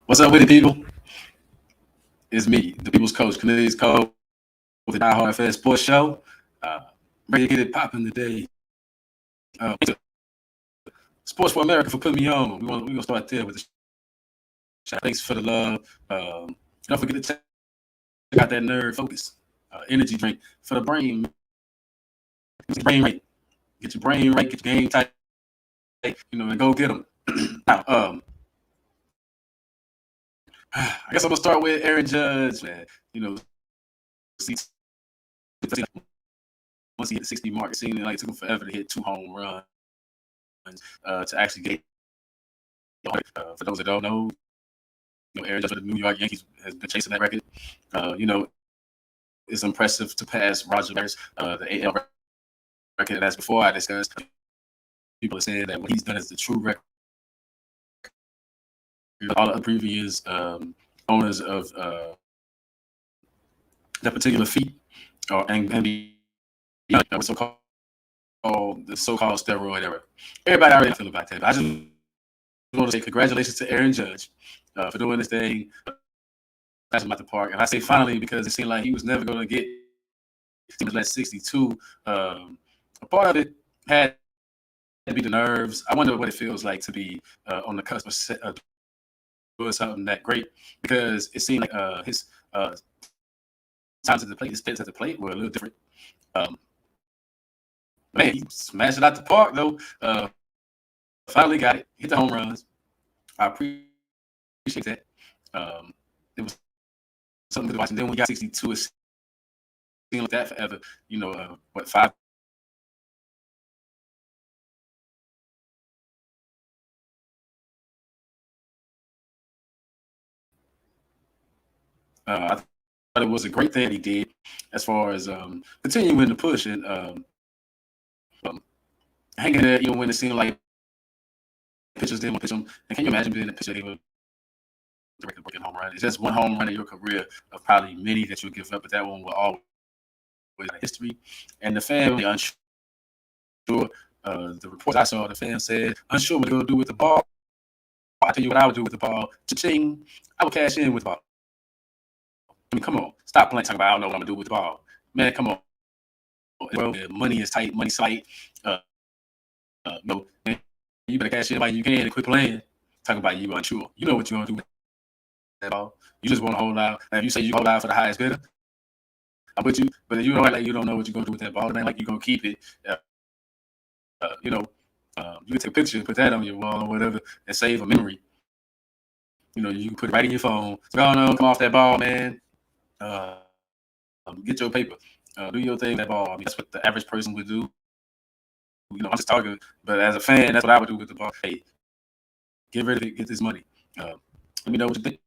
What's up with it, people? It's me, the People's Coach, Cornelius Cole, with the DieHardfan Sports Show. Uh, Ready to get it popping today. Sports for America for putting me on. We're gonna start there with the shout. Thanks for the love. Don't forget to check out that Nerd Focus energy drink for the brain. Brain rate. Get your brain right. Get your game tight. And go get them. Now, I guess I'm gonna start with Aaron Judge, man. See, once he hit the 60 mark, it seemed like it took him forever to hit 2 home runs to actually get. For those that don't know, Aaron Judge for the New York Yankees has been chasing that record. It's impressive to pass Roger Maris, the AL record. As before I discussed, people are saying that what he's done is the true record. All the previous owners of that particular feat, and the so-called steroid era. Everybody already feel about that. But I just want to say congratulations to Aaron Judge for doing this thing. Him at the park, and I say finally because it seemed like he was never going to get less 62. A part of it had to be the nerves. I wonder what it feels like to be on the cusp of doing something that great, because it seemed like his times at the plate, his stints at the plate were a little different. Man, he smashed it out the park though. Finally got it, hit the home runs. I appreciate that. It was something to watch. And then when we got 62, it seemed like that forever. 5. I thought it was a great thing that he did as far as continuing to push and hanging there, even when it seemed like pitchers didn't want to pitch him. And can you imagine being a pitcher able to break a home run? It's just one home run in your career of probably many that you'll give up, but that one will always be history. And the family unsure. The reports I saw, the fans said unsure what they're going to do with the ball. I'll tell you what I would do with the ball. Cha-ching! I would cash in with the ball. I mean, come on. Stop playing talking about I don't know what I'm going to do with the ball. Man, come on. Well, money is tight. Money's tight. Man, you better cash in while you can and quit playing. Talking about you unsure. You know what you're going to do with that ball. You just want to hold out. And if you say you hold out for the highest bidder, I'm with you. But if you don't like you don't know what you're going to do with that ball, it ain't like you're going to keep it. You can take a picture, put that on your wall or whatever, and save a memory. You can put it right in your phone. So, oh no, come off that ball, man. Get your paper. Do your thing, that ball. I mean, that's what the average person would do. I'm just talking, but as a fan, that's what I would do with the ball. Hey, get rid of it, get this money. Let me know what you think.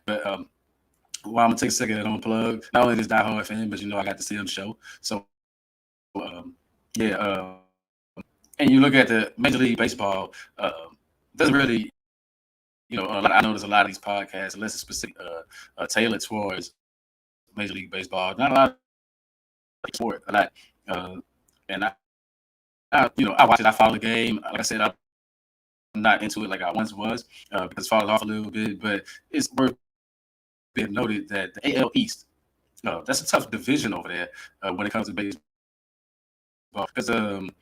But I'm gonna take a second and unplug. Not only this DieHardfan, but I got to see him show. So and you look at the Major League Baseball, doesn't really, I know there's a lot of these podcasts, unless it's specific, tailored towards Major League Baseball. Not a lot of sport, a lot, and I watch it. I follow the game. Like I said, I'm not into it like I once was because it's fallen off a little bit. But it's worth being noted that the AL East, that's a tough division over there when it comes to baseball. Because in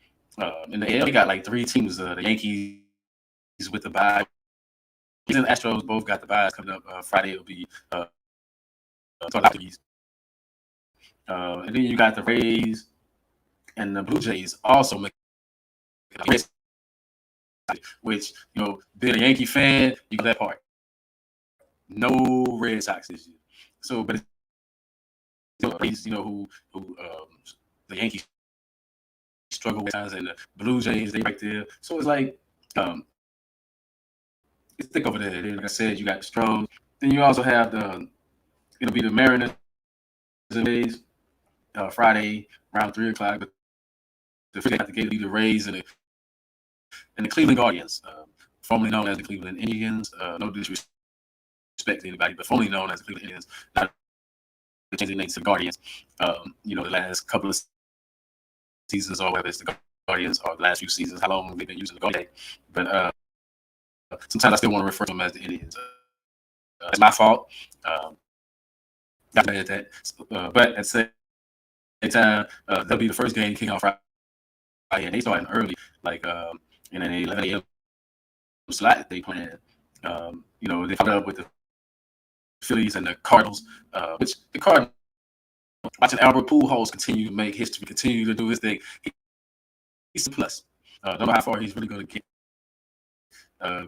the AL, we got like 3 teams. The Yankees with the bye. And the Astros both got the byes coming up. Friday it'll be and then you got the Rays and the Blue Jays also making which, being a Yankee fan, you get that part. No Red Sox this year. So, but it's, who the Yankees struggle with times, and the Blue Jays, they right there. So it's like, it's thick over there. Like I said, you got the Stros. Then you also have it'll be the Mariners and Rays Friday around 3 o'clock. But they have to get the Rays and the Cleveland Guardians, formerly known as the Cleveland Indians. No disrespect to anybody, but formerly known as the Cleveland Indians. Not changing names to the Guardians. The last couple of seasons, or whether it's the Guardians or the last few seasons, how long they've been using the Guardians. But sometimes I still want to refer to them as the Indians. It's my fault. At that, but at the same time, they'll be the first game kicking off Friday, and they starting early, like in an 11 a.m. slot they playing. They followed up with the Phillies and the Cardinals, which the Cardinals, watching Albert Pujols continue to make history, continue to do his thing. He's a plus. Don't know how far he's really going to get.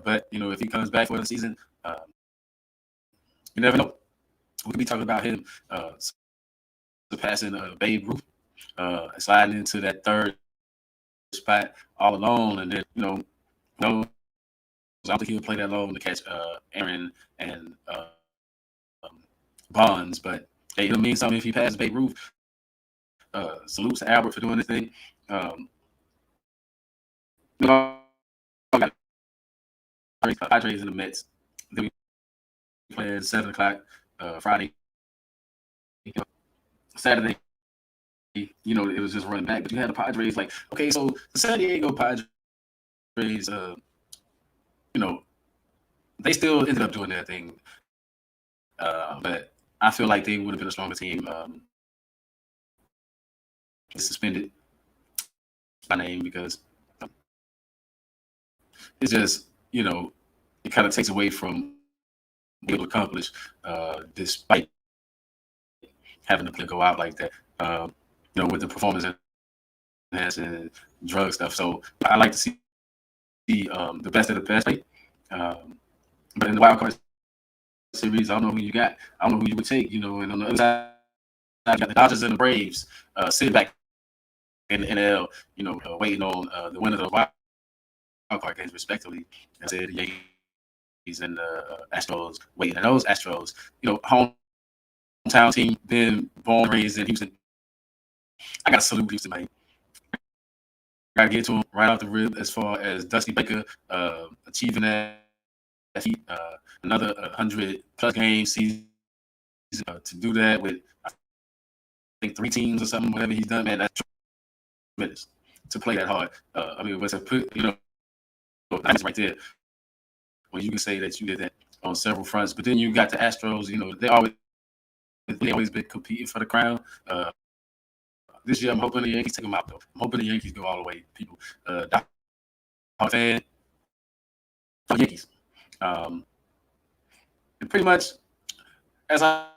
But, if he comes back for the season, you never know. We could be talking about him surpassing Babe Ruth, sliding into that third spot all alone. And then, no, I don't think he'll play that long to catch Aaron and Bonds. But, hey, it'll mean something if he passes Babe Ruth. Salutes to Albert for doing this thing. Padres and the Mets. Then we play at 7 o'clock Friday. Saturday, it was just running back. But you had the Padres like, okay, so the San Diego Padres, they still ended up doing their thing. But I feel like they would have been a stronger team. Suspended by name because it's just, it kind of takes away from being able to accomplish despite having to go out like that, with the performance enhancing drug stuff. So I like to see the best of the best. But in the wild card series, I don't know who you got. I don't know who you would take, and on the other side, you got the Dodgers and the Braves sitting back in the NL, waiting on the winner of the wild card games, respectively. I said the Yankees and the Astros waiting. And those Astros, hometown team, been born, raised in Houston. I got to salute Houston, man. Got to get to him right off the rib as far as Dusty Baker achieving that feat, another 100-plus game season to do that with, I think, 3 teams or something, whatever he's done, man, that's tremendous to play that hard. What's a put, that's right there when you can say that you did that on several fronts. But then you got the Astros, they always been competing for the crown. This year, I'm hoping the Yankees take them out, though. I'm hoping the Yankees go all the way, people. DieHardfan for Yankees. And pretty much, as I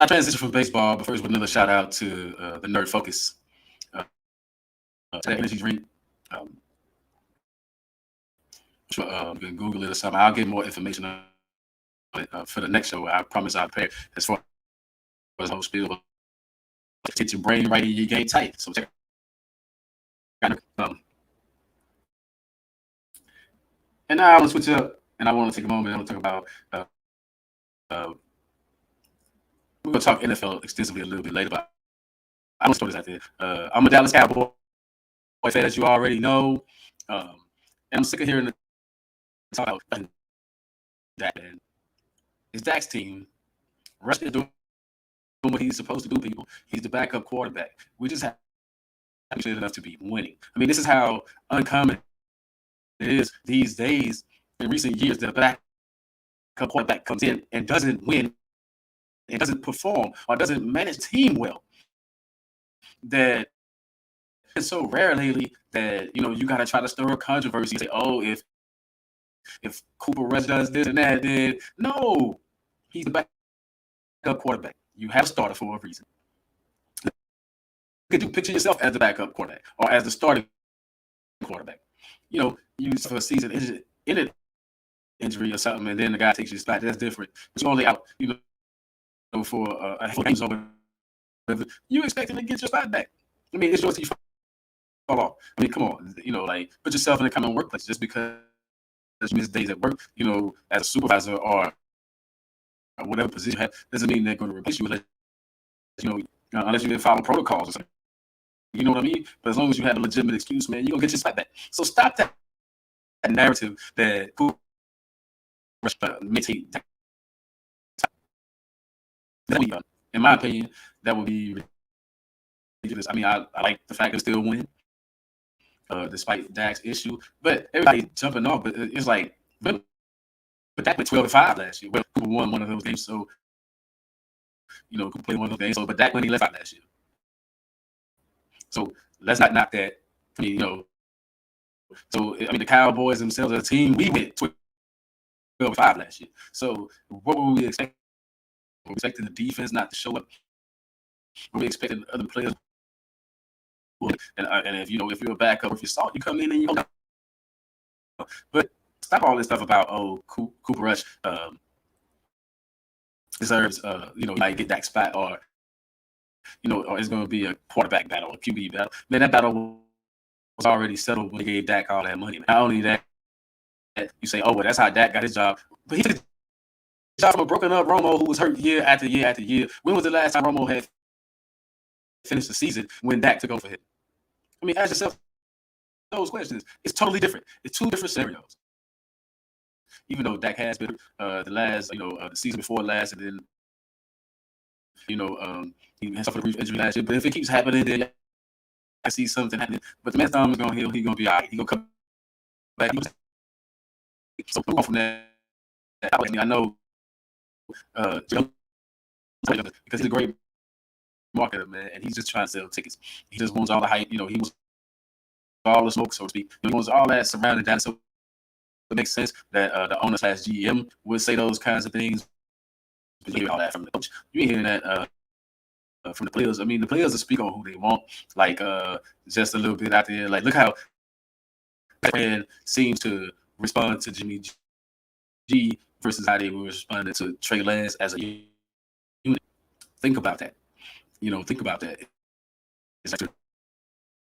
transition from baseball, but first with another shout out to the Nerd Focus, to that energy drink. You can Google it or something. I'll get more information on it for the next show. I promise I'll prepare as far as the whole spiel. Get your brain right and your game tight. So check it out. And now I want to switch it up, and I want to take a moment. I want to talk about. We're going to talk NFL extensively a little bit later, but I'm going to throw this out there. I'm a Dallas Cowboy fan, as you already know, and I'm sick of hearing the talk about that. And it's Dak's team. Rush is doing what he's supposed to do, people. He's the backup quarterback. We just have enough to be winning. This is how uncommon it is these days. In recent years, the backup quarterback comes in and doesn't win, and doesn't perform, or doesn't manage team well. That it's so rare lately that you got to try to stir up controversy and say, oh, if Cooper Rush does this and that, then no, he's the backup quarterback. You have a starter for a reason. Could you picture yourself as the backup quarterback or as the starting quarterback? You for a season injury or something, and then the guy takes your spot. That's different. But you're only out, for a handful of games over. You expect him to get your spot back. It's yours to fall off. Come on. Put yourself in a common workplace. Just because you miss days at work, as a supervisor or whatever position you have, doesn't mean they're going to replace you unless you didn't follow protocols or something. You know what I mean? But as long as you have a legitimate excuse, man, you're going to get your spot back. So stop that narrative that may take time. In my opinion, that would be ridiculous. I like the fact that still win, despite Dak's issue. But everybody jumping off. But it's like, but Dak went 12-5 last year. Well, Cooper won one of those games, so Cooper played one of those games. So, but Dak went 11-5 last year. So let's not knock that. I mean, so I mean, the Cowboys themselves as a team, we went 12-5 last year. So what were we expecting? Were we expecting the defense not to show up? Were we expecting other players? And if you're a backup, if you saw it, you come in and you go. But stop all this stuff about Cooper Rush deserves might get that spot, or or it's going to be a quarterback battle, a QB battle. Man, that battle was already settled when they gave Dak all that money. Not only that, you say, oh well, that's how Dak got his job, but he took his job from a broken up Romo who was hurt year after year after year. When was the last time Romo had finished the season when Dak took over for him? I mean, ask yourself those questions. It's totally different. It's two different scenarios. Even though Dak has been the last, the season before last, and then, he had suffered a brief injury last year. But if it keeps happening, then I see something happening. But the man's thumb is going to heal. He's going to be all right. He's going to come back. So move on from that. I know because he's a great marketer, man, and he's just trying to sell tickets. He just wants all the hype. He wants all the smoke, so to speak. He wants all that surrounding data. So it makes sense that the owner / GM would say those kinds of things. But you hear all that from the coach. You ain't hearing that from the players. I mean, the players will speak on who they want. Like just a little bit out there. Like look how man seems to respond to Jimmy G versus how they were responding to Trey Lance as a unit. Think about that. Think about that. It's like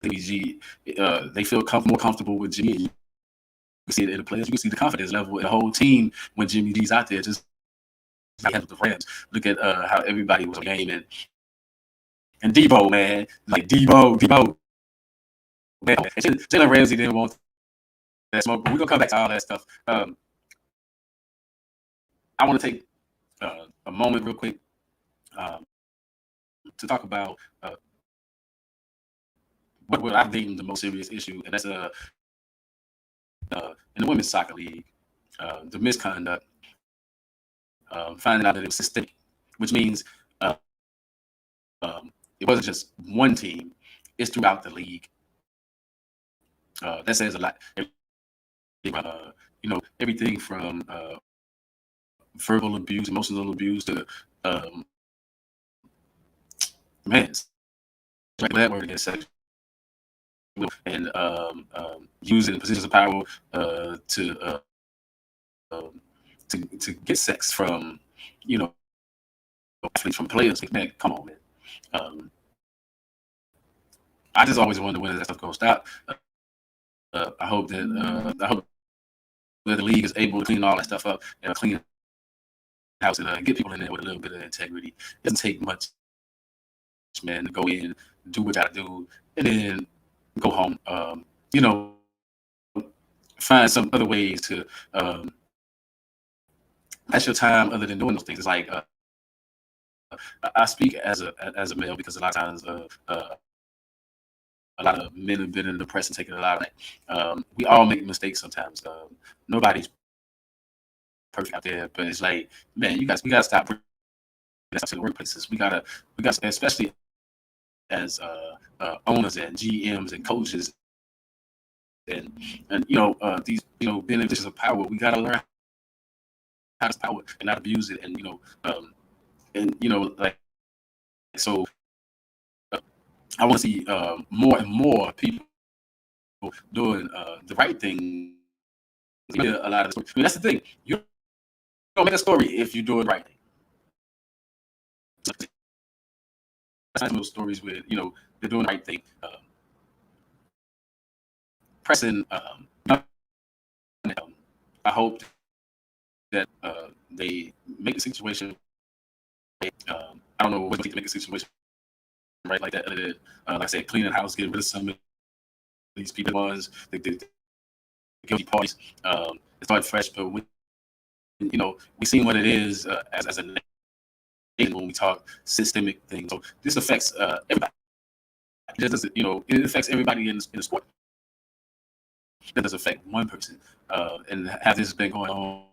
Jimmy G. They feel more comfortable with Jimmy. You can see it in the players. You can see the confidence level in the whole team when Jimmy G's out there. Just handle the Rams. Look at how everybody was game and Debo, man, like Debo. Man, Jalen Ramsey didn't want that smoke. But we're gonna come back to all that stuff. I want to take a moment real quick to talk about what I deem the most serious issue, and that's in the women's soccer league, the misconduct. Finding out that it was systemic, which means it wasn't just one team; it's throughout the league. That says a lot. Everything from verbal abuse, emotional abuse, to man, that word again, sexual, and using positions of power to get sex from athletes, from players. Man, come on, man. I just always wonder when that stuff gonna stop. I hope that the league is able to clean all that stuff up and clean house and get people in there with a little bit of integrity. It doesn't take much, man, to go in, do what you gotta do, and then go home. Find some other ways to pass your time other than doing those things. It's like I speak as a male because a lot of times a lot of men have been in the press and taken a lot of that. We all make mistakes sometimes. Nobody's perfect out there, but it's like, man, we gotta stop bringing that to the workplaces. We gotta, especially as owners and GMs and coaches and these being in positions of power. We gotta learn how to power and not abuse it, and like so. I want to see more and more people doing the right thing. A lot of stories. I mean, that's the thing. You don't make a story if you're doing the right thing. That's those stories where they're doing the right thing. Pressing. I hope that they make the situation. I don't know what to make the situation right like that. Other than, like I said, cleaning the house, getting rid of some of these people ones, the guilty parties. It started fresh, but we seen what it is as a nation when we talk systemic things. So this affects everybody. It just doesn't, it affects everybody in the sport. that does affect one person. And have this been going on?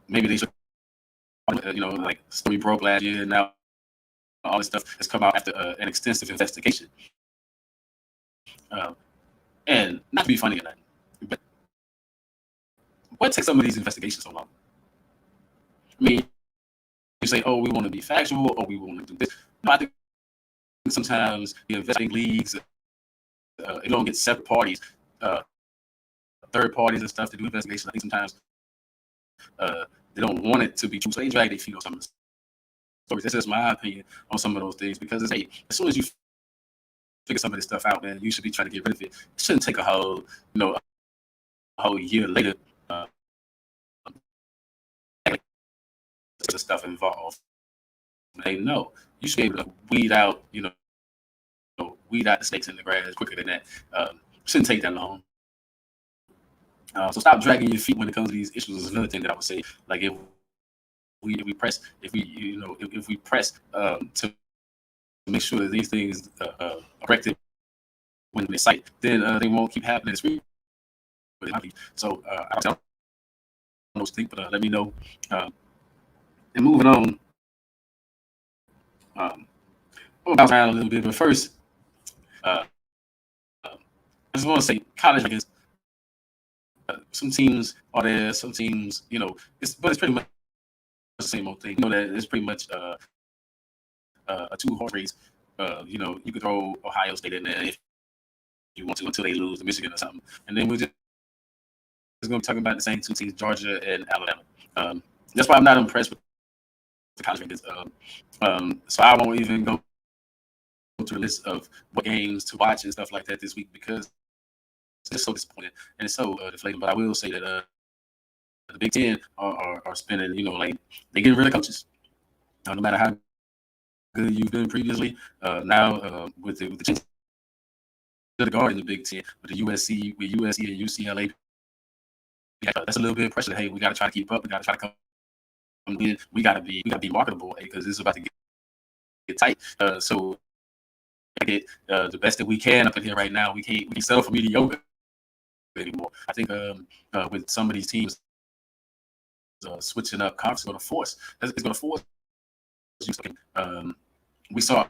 Maybe they should, like story broke last year, and now all this stuff has come out after an extensive investigation. And not to be funny or nothing, but what takes some of these investigations so long? I mean, you say, "Oh, we want to be factual, or we want to do this." No, I think sometimes the investigating leagues, they don't get separate parties, third parties and stuff to do investigations. I think sometimes they don't want it to be true, so they drag their feet on some of the stories. That's just my opinion on some of those things, because it's, hey, as soon as you figure some of this stuff out, man, you should be trying to get rid of it. It shouldn't take a whole year later. The stuff involved. They know you should be able to weed out the snakes in the grass quicker than that. Shouldn't take that long. So stop dragging your feet when it comes to these issues. Is another thing that I would say. Like if we press to make sure that these things are corrected when they cite, then they won't keep happening. It's really so I don't know what to think, but let me know. And moving on, we'll bounce around a little bit, but first, I just want to say college, I guess. Some teams are there, some teams, it's pretty much the same old thing. That it's pretty much a 2-horse race. You could throw Ohio State in there if you want to until they lose to Michigan or something, and then we're just going to be talking about the same two teams, Georgia and Alabama. That's why I'm not impressed with the college rankings. So I won't even go to a list of what games to watch and stuff like that this week, because it's so disappointing and it's so deflating. But I will say that the Big Ten are spending, like they're getting rid of coaches. No matter how good you've been previously, now with the change of the guard in the Big Ten, with USC and UCLA, that's a little bit of pressure. Hey, we got to try to keep up. We got to try to come in. We got to be marketable, because it's about to get tight. So get the best that we can up in here right now. We can't settle for mediocre anymore. I think with some of these teams switching up conference, it's going to force you. We saw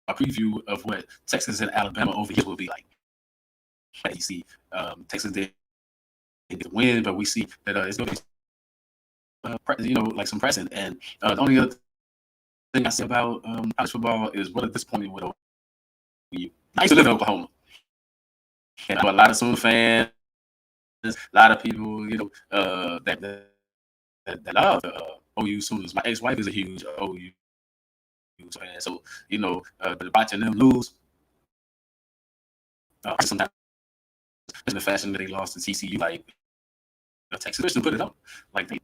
a preview of what Texas and Alabama over here will be like. You see, Texas did win, but we see that it's going to be like some pressing. And the only other thing I say about college football is what at this point with OU. I used to live in Oklahoma, and I know a lot of Sooner fans, a lot of people, that love OU Sooners. My ex-wife is a huge OU fan, so watching them lose, sometimes in the fashion that they lost to TCU, like Texas Christian put it up, like they,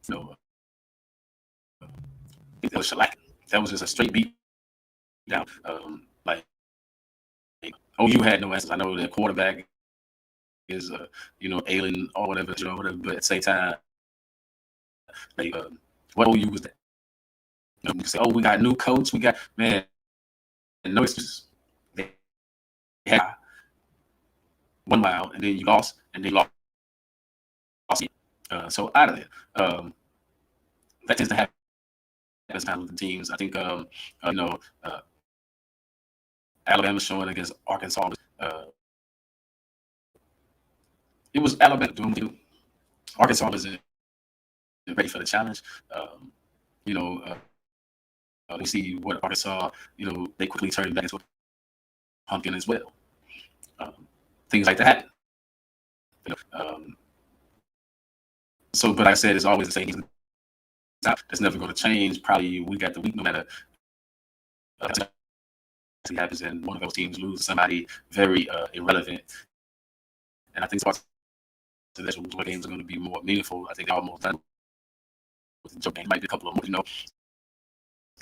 it was shellacking. That was just a straight beat down. Like OU had no answers. I know their quarterback is alien or whatever, but at the same time, like what OU was that? You say, oh, we got a new coach, we got man, and no excuses. They had 1 mile, and then you lost, and they lost. So out of there, that tends to happen sometimes with the teams. I think Alabama showing against Arkansas. It was Alabama doing. Arkansas wasn't ready for the challenge. We see what Arkansas, they quickly turned back into a pumpkin as well. Things like that happen. So, but like I said, it's always the same. That's never going to change. Probably week after week, no matter what happens, and one of those teams loses somebody very irrelevant. And I think that's what games are going to be more meaningful. I think they're almost done with the joke game. Might be a couple of more,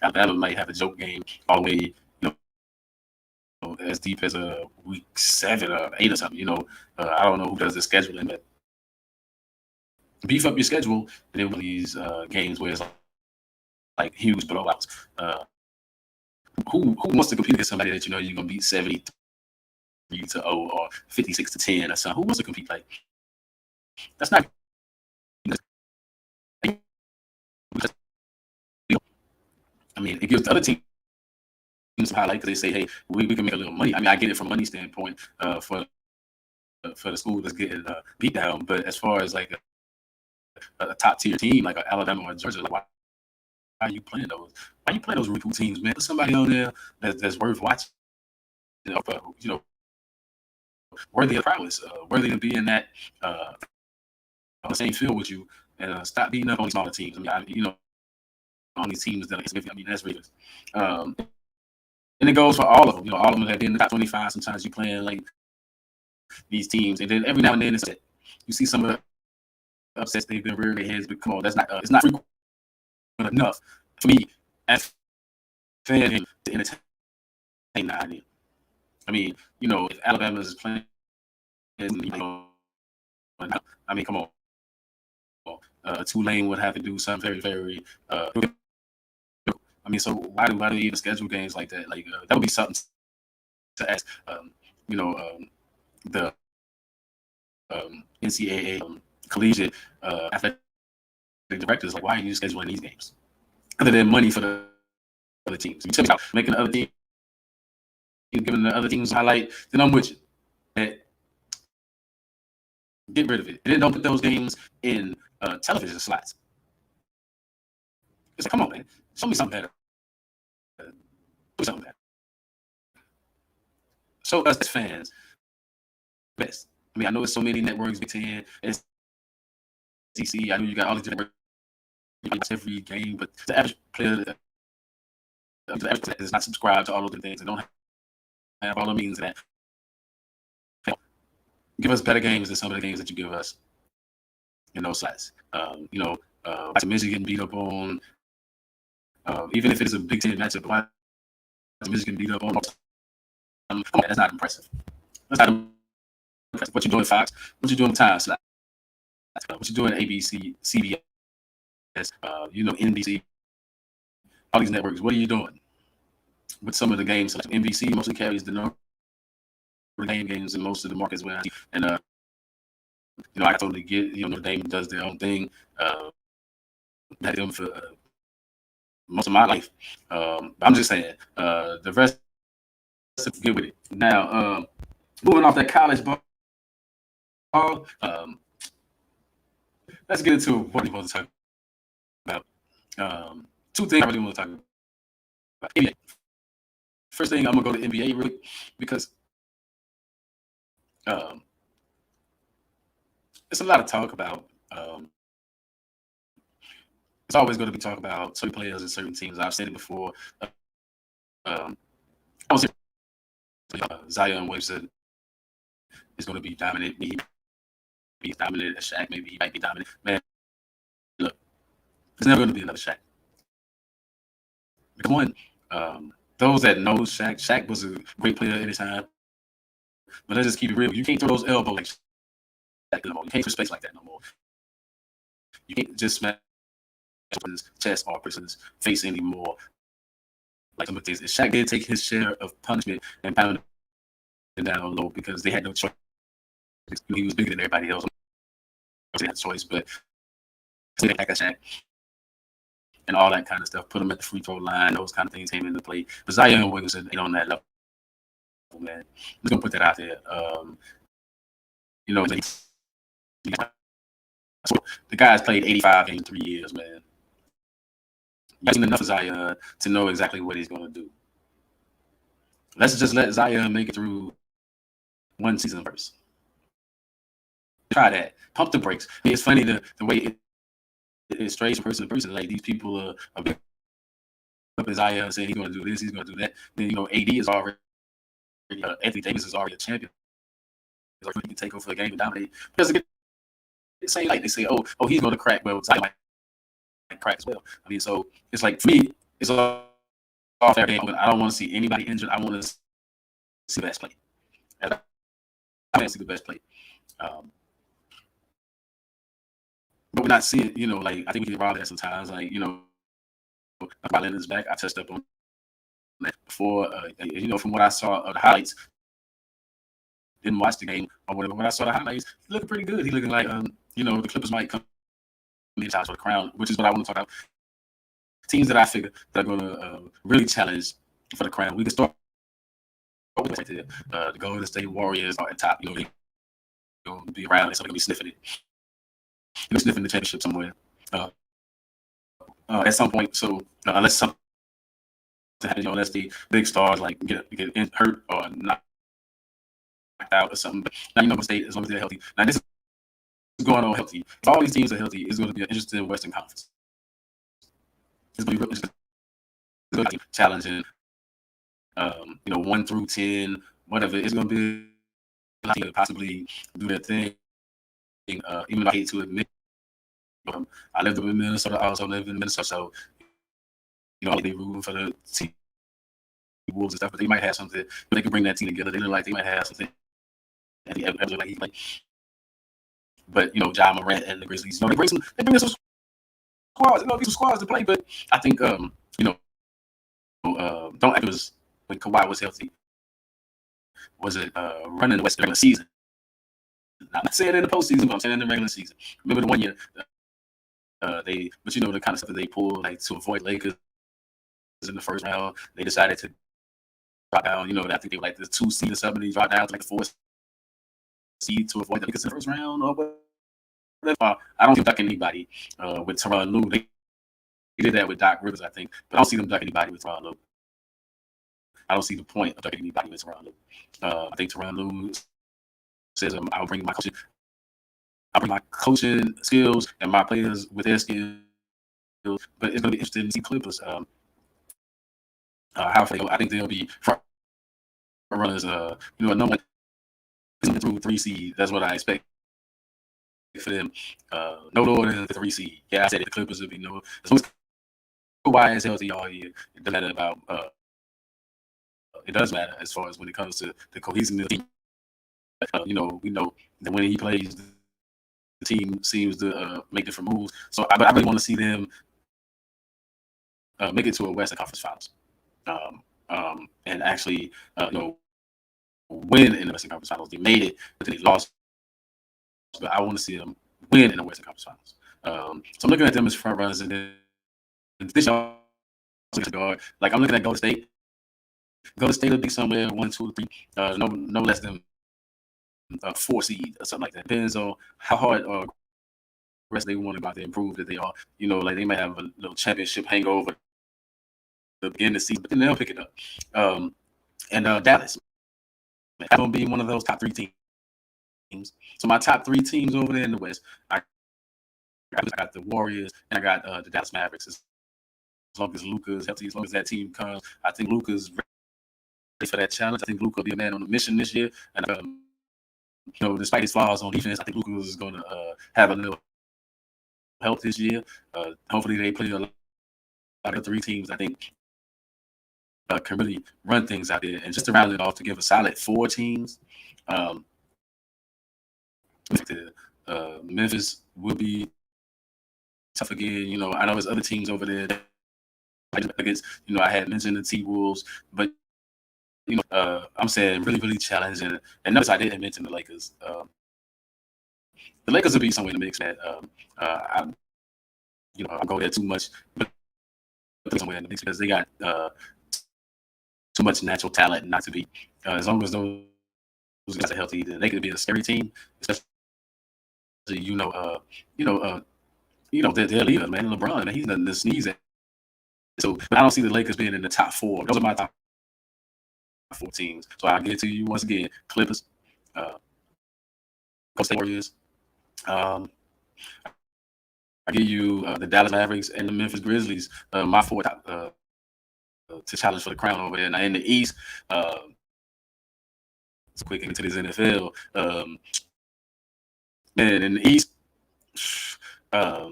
Alabama might have a joke game all the way, as deep as a week 7 or 8 or something. I don't know who does the scheduling, but beef up your schedule, and then these games where it's like huge blowouts. Who wants to compete against somebody that you're going to beat 70 0 or 56-10 or something. Who wants to compete? Like, that's not. I mean, it gives the other teams some highlight because they say, hey, we can make a little money. I mean, I get it from a money standpoint for the school that's getting beat down. But as far as like a top tier team like Alabama or Georgia, like, why are you playing those? Why are you playing those recruit teams, man? Put somebody on there that's worth watching. You know, worthy of prowess, worthy to be in that on the same field with you, and stop beating up on these smaller teams. I mean, on these teams that are significant. I mean, that's Raiders. And it goes for all of them. All of them have been in the top 25. Sometimes you playing like these teams, and then every now and then you see some of the upsets they've been rearing their heads. But come on, that's not it's not frequent enough for me as a fan to entertain the idea. I mean, if Alabama is playing, I mean, come on. Tulane would have to do something very, very. I mean, so why do they even schedule games like that? Like that would be something to ask. The NCAA collegiate athletic directors, like, why are you scheduling these games other than money for the other teams? You tell me about making the other team, giving the other teams a highlight, then I'm with you. Get rid of it, and then don't put those games in television slots. It's like, come on, man, show me something better. Do something better. Show us as fans best. I mean, I know there's so many networks, Big Ten, SEC. I know you got all these different every game, but the average player, the average player is not subscribed to all those things and don't have all the means of that. Give us better games than some of the games that you give us in those slots. Watching Michigan beat up on, even if it is a Big Ten matchup, watching Michigan beat up on. That's not impressive. That's not impressive. What you doing, Fox? What you doing, time slot? What you doing, ABC, CBS, NBC, all these networks? What are you doing with some of the games? Like NBC mostly carries the Notre Dame games in most of the markets where I totally get, Notre Dame does their own thing. Had them for most of my life. I'm just saying, the rest is good with it. Now, moving off that college ball, let's get into what we want to talk about. Two things I really want to talk about. NBA. First thing, I'm gonna go to NBA really because it's a lot of talk about. It's always going to be talk about certain players and certain teams. I've said it before. I was Zion Williamson is going to be dominant. Maybe he's dominant as Shaq. Maybe he might be dominant. Man, look, there's never going to be another Shaq. Because one, those that know Shaq was a great player at his time. But let's just keep it real. You can't throw those elbows like Shaq no more. You can't throw space like that no more. You can't just smash person's chest or person's face anymore. Like some of things. Shaq did take his share of punishment and pounded him down low because they had no choice. He was bigger than everybody else. They had a choice, but they back at Shaq and all that kind of stuff. Put him at the free throw line. Those kind of things came into play. But Zion Williamson ain't on that level, man. I'm just gonna put that out there. The guy's played 85 games in 3 years, man. You've seen enough of Zion to know exactly what he's going to do. Let's just let Zion make it through one season first. Try that. Pump the brakes. I mean, it's funny the way it strays from person to person. Like, these people are big up as Zion saying he's going to do this, he's going to do that. Then, AD is already, Anthony Davis is already a champion. He's already can take over the game and dominate. Because it's saying, like, they say, oh, he's going to crack. Well, Zion might crack as well. I mean, so it's like, for me, it's all fair game. I don't want to see anybody injured. I want to see the best play. I want to see the best play. But we're not seeing, like, I think we get robbed at sometimes. Like, Lennon back. I touched up on that before. From what I saw of the highlights, didn't watch the game or whatever. When I saw the highlights, he looked pretty good. He looking like the Clippers might come in challenge for the crown, which is what I want to talk about. Teams that I figure that are going to really challenge for the crown. We can start with the Golden State Warriors are at top. They're going to be around and somebody's going to be sniffing it. Sniffing the championship somewhere at some point. So unless something happens, unless the big stars like get hurt or knocked out or something. But now Golden State, as long as they're healthy. Now this is going on healthy. If all these teams are healthy, it's going to be an interesting Western Conference. It's going to be really challenging. 1 through 10, whatever. It's going to be possibly do their thing. Even though I hate to admit, I lived up in Minnesota. I also live in Minnesota, so they rooting for the team Wolves and stuff. But they might have something. They can bring that team together. They look like they might have something. And like he played. But Ja Morant and the Grizzlies, they bring some squads. These squads to play. But I think don't act as when Kawhi was healthy. Was it running the West regular season? I'm not saying in the postseason, but I'm saying in the regular season. Remember the 1 year the kind of stuff that they pulled like to avoid Lakers in the first round. They decided to drop down. I think they were like the 2 seed or something. They dropped down to like the 4 seed to avoid the Lakers in the first round or whatever. I don't see them ducking anybody with Tyronn Lue. They did that with Doc Rivers, I think, but I don't see them ducking anybody with Tyronn Lue. I don't see the point of ducking anybody with Tyronn Lue. I think Tyronn Lue says, I'll bring my coaching skills and my players with their skills. But it's going to be interesting to see Clippers. How they go. I think they'll be front runners. No one through 3 seed. That's what I expect for them. No lower than the 3 seed. Yeah, I said it, the Clippers will be no. As long as Kawhi is healthy all year, it doesn't matter about. It does matter as far as when it comes to the cohesiveness. We know that when he plays, the team seems to make different moves. So I really want to see them make it to a Western Conference Finals, and actually, win in the Western Conference Finals. They made it, but then they lost. But I want to see them win in the Western Conference Finals. So I'm looking at them as front runners, and then this year, like I'm looking at Golden State. Golden State will be somewhere 1, 2, 3, no less than 4 seed or something like that. Depends on how hard or rest they want to improve that they are. Like they might have a little championship hangover the beginning of the season, but then they'll pick it up. And Dallas, man, that's gonna be one of those top 3 teams. So my top 3 teams over there in the West, I got the Warriors and I got the Dallas Mavericks. As long as Luka's healthy, as long as that team comes, I think Luka's ready for that challenge. I think Luka will be a man on a mission this year. And despite his flaws on defense, I think Luka is going to have a little help this year. Hopefully, they play a lot of the 3 teams. I think can really run things out there. And just to round it off, to give a solid 4 teams, Memphis will be tough again. I know there's other teams over there. I had mentioned the T-Wolves, but I'm saying really, really challenging. And notice I didn't mention the Lakers. The Lakers will be somewhere in the mix, man. I go there too much, but somewhere in the mix because they got too much natural talent not to be. As long as those guys are healthy, then they could be a scary team. Especially, their leader, man, LeBron, man, he's nothing to sneeze at. So, but I don't see the Lakers being in the top 4. Those are my top 4 teams. So I'll get to you once again: Clippers, Golden State Warriors. I give you the Dallas Mavericks and the Memphis Grizzlies. My 4 top to challenge for the crown over there. Now in the East, it's quick into this NFL. Man, in the East, I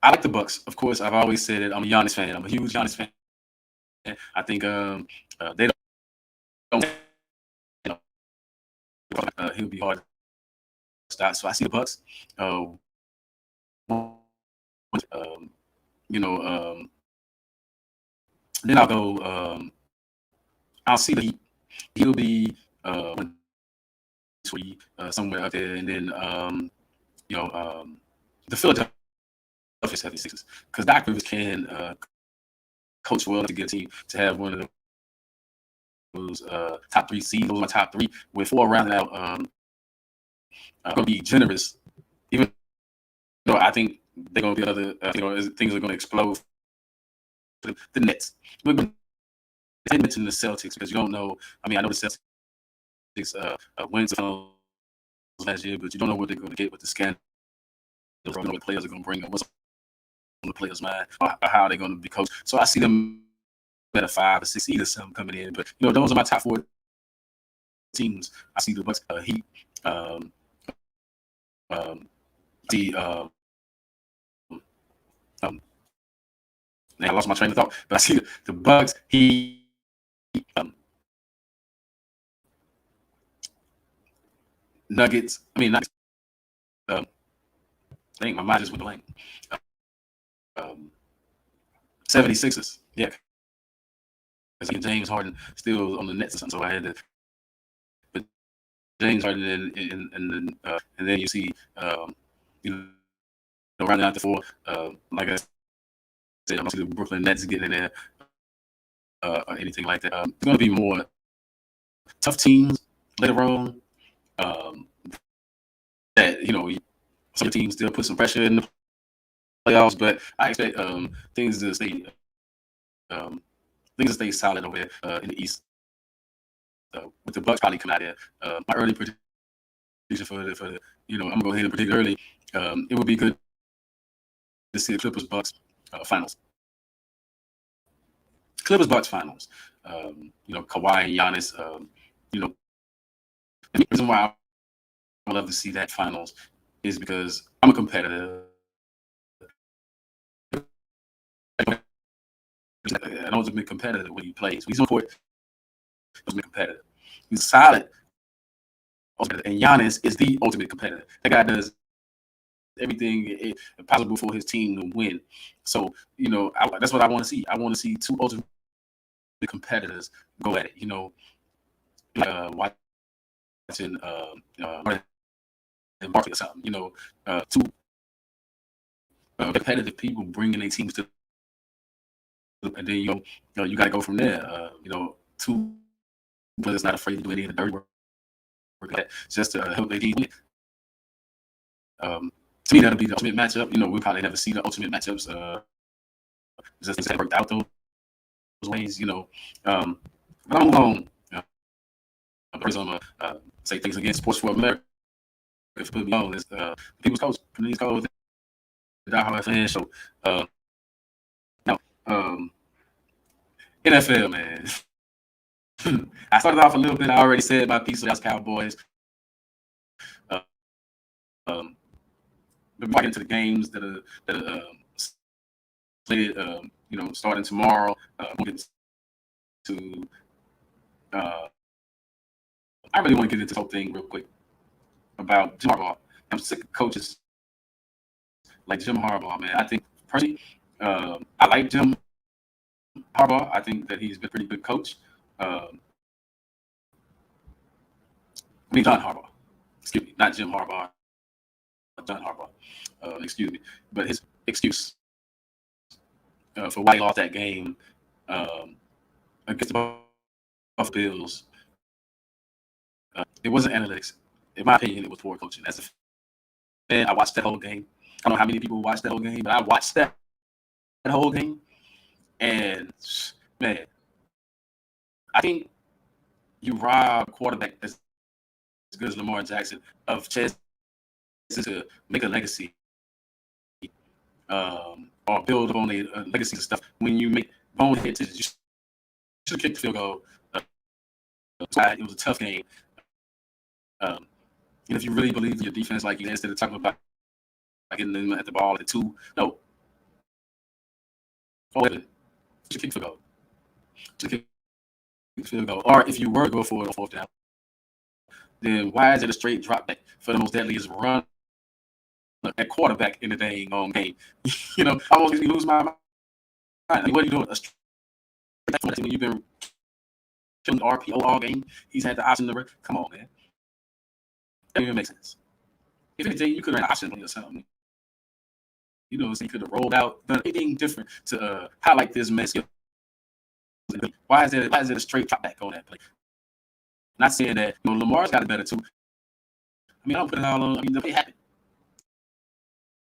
like the Bucks. Of course, I've always said it. I'm a Giannis fan. I'm a huge Giannis fan. I think they don't. He'll be hard to stop. So I see the Bucks. Then I'll go. I'll see the Heat. He'll be 120 somewhere out there, and then the Philadelphia 76ers, because Doc Rivers can coach well to get a team to have one of those top 3 seeds. Those are my top 3. With 4 rounding out, I'm going to be generous, even though I think they're going to be other, things are going to explode for the Nets. We're going to mention the Celtics because you don't know. I mean, I know the Celtics went to finals last year, but you don't know what they're going to get with the scandal. You don't know what players are going to bring up, what's on the players' mind, or how they're going to be coached. So I see them at a 5 or 6 seed or something coming in. But those are my top 4 teams. I see the Bucks, Heat, I lost my train of thought, but I see the Bucks, Heat, Nuggets. I mean, Nuggets. I think my mind just went blank. 76ers. Yeah. Because James Harden still on the Nets or something, so I had to. But James Harden and then you see rounding out the 4. Like I said, I don't see the Brooklyn Nets getting in there or anything like that. There's going to be more tough teams later on. That some teams still put some pressure in the playoffs, but I expect things to stay solid over there in the East. With the Bucks probably coming out there, my early prediction for the I'm gonna go ahead and predict early. It would be good to see the Clippers Bucks finals. Clippers Bucks finals. Kawhi and Giannis. The reason why I love to see that finals is because I'm a competitor. An ultimate competitor when he plays. He's on court. Ultimate competitor. He's solid. And Giannis is the ultimate competitor. That guy does everything possible for his team to win. So that's what I want to see. I want to see 2 ultimate competitors go at it. Watching and Barkley or something. 2 competitive people bringing their teams to, and then you got to go from there. 2 players not afraid to do any of the dirty work like that, just to help their team win. To me, that'll be the ultimate matchup. We'll probably never see the ultimate matchups. Just things that worked out those ways. But I'm going to say things against Sports for America. If put me on, it's people's coach, Denise Cole, the DieHardfan show. Now, NFL, man. I started off a little bit. I already said my piece about Cowboys. Before I get into the games that are slated, starting tomorrow. We'll get to. I really want to get into this whole thing real quick about Jim Harbaugh. I'm sick of coaches like Jim Harbaugh, man. I think personally, I like Jim Harbaugh. I think that he's been a pretty good coach. John Harbaugh. Excuse me, not Jim Harbaugh. John Harbaugh. Excuse me. But his excuse for why he lost that game against the Buffalo Bills, it wasn't analytics. In my opinion, it was poor coaching. As a fan, I watched that whole game. I don't know how many people watched that whole game, but I watched that whole game. And, man, I think you rob quarterback as good as Lamar Jackson of chances to make a legacy or build on a legacy and stuff. When you make bonehead decisions, you should have kicked the field goal. It was a tough game. And if you really believe in your defense, like you instead of talking about getting them at the ball at 2, no. You should kick the field goal. You should kick the field goal. Or if you were to go for it on 4th down, then why is it a straight drop back for the most deadliest run at quarterback in the dang game? I almost lose my mind. Like, what are you doing? A straight when you've been killing RPO all game. He's had the option to come on, man. That doesn't even make sense. If anything, you could have ran an option play or something. You know, so you could have rolled out, done anything different to highlight this mess. Why is there a straight drop back on that play? Not saying that Lamar's got it better too. I mean, I don't put it all on. I mean, the play happened.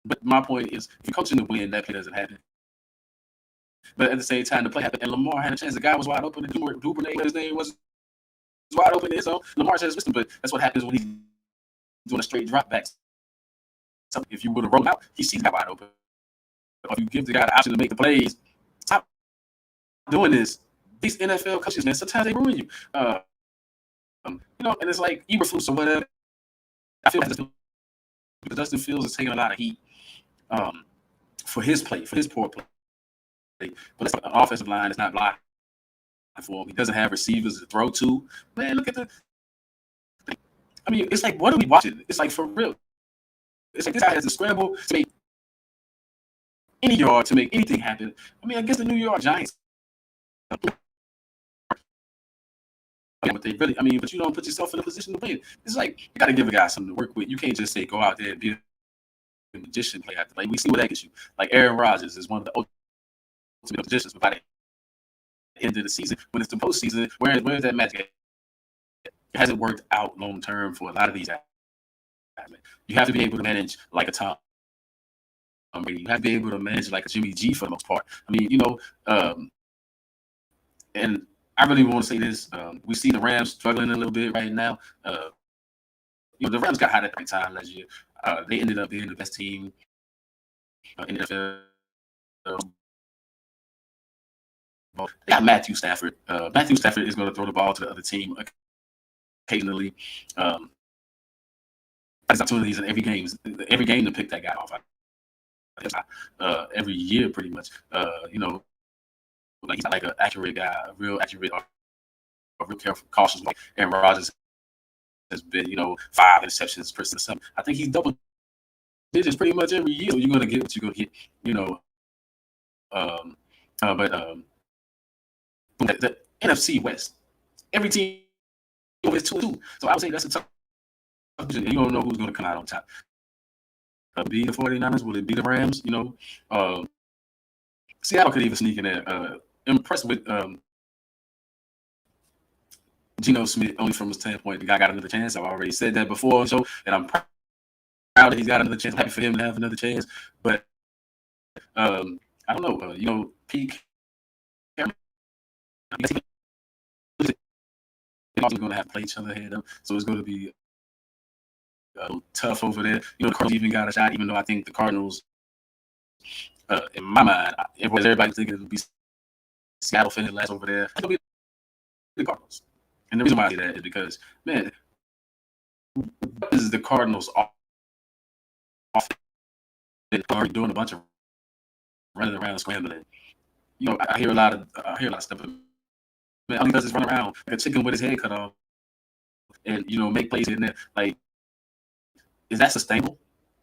But my point is, if you're coaching to win, that play doesn't happen. But at the same time, the play happened, and Lamar had a chance. The guy was wide open, and Duvernay, his name was wide open. So Lamar says, "Listen," but that's what happens when he's doing a straight drop back. So if you would have rolled out, he sees the guy wide open. If you give the guy the option to make the plays, stop doing this. These NFL coaches, man, sometimes they ruin you. And it's like Eberflus or whatever. I feel like Justin Fields is taking a lot of heat for his play, for his poor play. But it's like an offensive line is not blocking for him. He doesn't have receivers to throw to. Man, look at I mean, it's like, what are we watching? It's like, for real. It's like this guy has to scramble to make any yard, to make anything happen. I mean, against the New York Giants. But but you don't put yourself in a position to play. It's like, you got to give a guy something to work with. You can't just say, go out there and be a magician play after. Like, we see what that gets you. Like, Aaron Rodgers is one of the ultimate magicians, but by the end of the season, when it's the postseason, where is that magic? It hasn't worked out long term for a lot of these guys. You have to be able to manage like a Tom Brady. You have to be able to manage like a Jimmy G for the most part. I mean, and I really want to say this. We see the Rams struggling a little bit right now. The Rams got hot at the right time last year. They ended up being the best team in the NFL. They got Matthew Stafford. Matthew Stafford is going to throw the ball to the other team occasionally. There's opportunities in every game to pick that guy off. Every year, pretty much. Like, he's not like an accurate guy, a real accurate, or real careful, cautious. Like Aaron Rodgers has been, 5 interceptions per season. I think he's double digits pretty much every year. So you're gonna get what you're gonna get, But the NFC West, every team is 2-2. So I would say that's a tough position. You don't know who's gonna come out on top. Be the 49ers? Will it be the Rams? Seattle could even sneak in there. Impressed with Geno Smith, only from his standpoint. The guy got another chance. I've already said that before on the show, and I'm proud that he's got another chance. I'm happy for him to have another chance. But I don't know. Peak. They're also going to have to play each other head up, so it's going to be tough over there. The Cardinals even got a shot, even though I think the Cardinals, in my mind, everybody's thinking it'll be Seattle finish last over there. It'll be the Cardinals. And the reason why I say that is because, man, what is the Cardinals offense? They're already doing a bunch of running around, scrambling. I hear a lot of stuff. Man, all he does is run around like a chicken with his head cut off, and make plays in there. Like, is that sustainable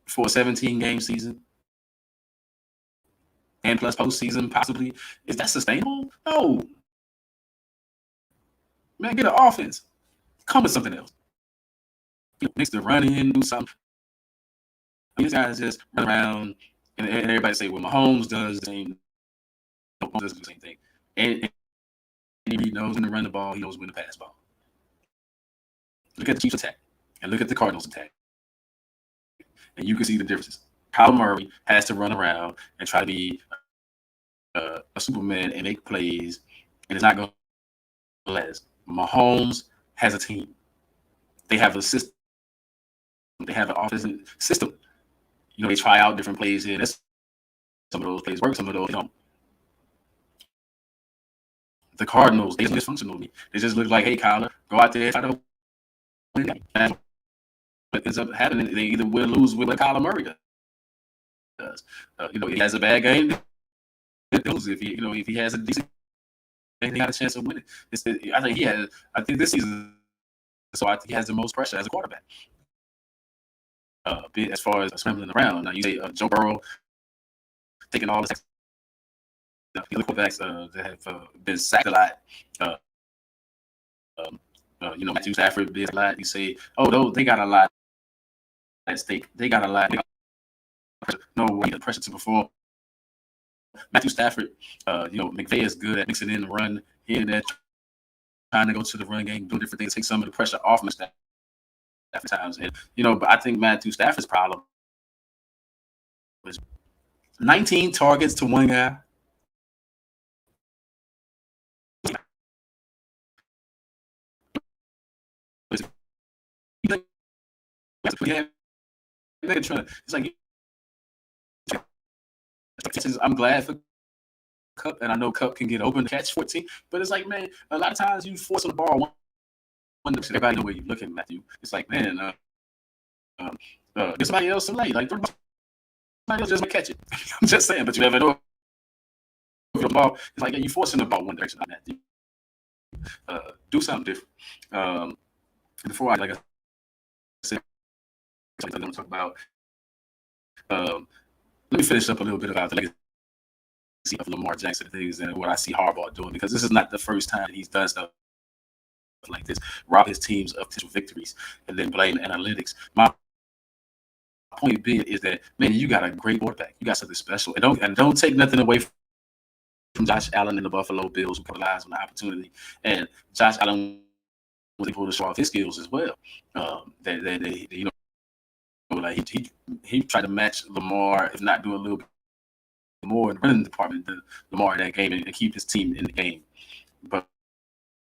for a 17-game season and plus postseason possibly? Is that sustainable? No. Man, get an offense. Come with something else. Mix the running in, do something. These guys just run around, and everybody say, well, Mahomes does the same. Mahomes does the same thing. And he knows when to run the ball. He knows when to pass the ball. Look at the Chiefs attack, and look at the Cardinals attack. And you can see the differences. Kyler Murray has to run around and try to be a Superman and make plays, and it's not going to last. Mahomes has a team. They have a system. They have an offensive system. They try out different plays here. Some of those plays work, some of those don't. The Cardinals, they dysfunctional. They just look like, hey, Kyler, go out there, try to win the game. And what ends up happening, they either win or lose with what Kyler Murray does. He has a bad game, if he has a decent game, he got a chance of winning. I think this season, so I think he has the most pressure as a quarterback. As far as scrambling around. Now you say Joe Burrow taking all the sacks. The quarterbacks that have been sacked a lot Matthew Stafford did a lot. You say, oh, they got a lot at stake. They got a lot. No way the pressure to perform. Matthew Stafford, McVay is good at mixing in the run here and there, trying to go to the run game, doing different things, take some of the pressure off Mr. Stafford times. And, but I think Matthew Stafford's problem was 19 targets to one guy. It's like, I'm glad for Cup, and I know Cup can get open to catch 14, but it's like, man, a lot of times you force on the ball everybody know where you're looking, Matthew. It's like, man, get somebody else some late. Like, somebody else just might catch it. I'm just saying, but you never know. The ball, it's like, you forcing the ball one direction, Matthew. Do something different. Before like I said, I'm going to talk about. Let me finish up a little bit about the legacy of Lamar Jackson things and what I see Harbaugh doing, because this is not the first time that he's done stuff like this, rob his teams of potential victories and then blame analytics. My point being is that, man, you got a great quarterback. You got something special. And don't take nothing away from Josh Allen and the Buffalo Bills, who capitalized on the opportunity. And Josh Allen was able to show off his skills as well. Like he tried to match Lamar, if not do a little bit more in the running department than Lamar in that game, and keep his team in the game. But